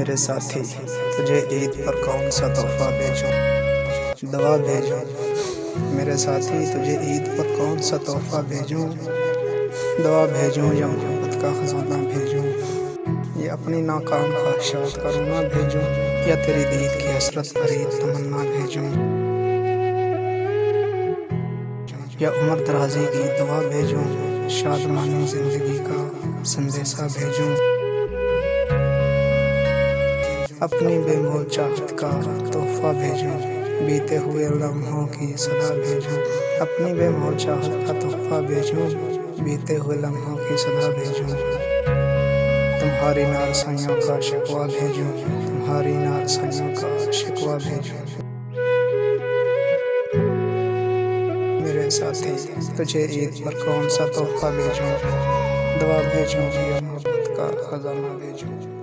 मेरे साथी, तुझे ईद पर कौन सा तोहफा भेजूं, दवा भेजूं। मेरे साथी, तुझे ईद पर कौन सा तोहफा भेजूं, दवा भेजूं या मोहब्बत का खजाना भेजूं, या अपनी नाकाम ख्वाहिशात का रोना भेजूं, या तेरी दीद की हसरत भरी तमन्ना भेजूं, या उम्र दराजी की दवा भेजूं, शादमानी जिंदगी का संदेशा भेजूं, अपनी बेमोल चाहत का तोहफा भेजूं, बीते हुए लम्हों की सदा भेजूं, अपनी बेमोल चाहत का तोहफा भेजूं, बीते हुए लम्हों की सदा भेजूं, तुम्हारी नारसाइयों का शिकवा भेजूं, तुम्हारी नारसाइयों का शिकवा भेजूं। मेरे साथी, तुझे ईद पर कौन सा तोहफा भेजूं, दवा भेजूं या मोहब्बत का खजाना भेजूं।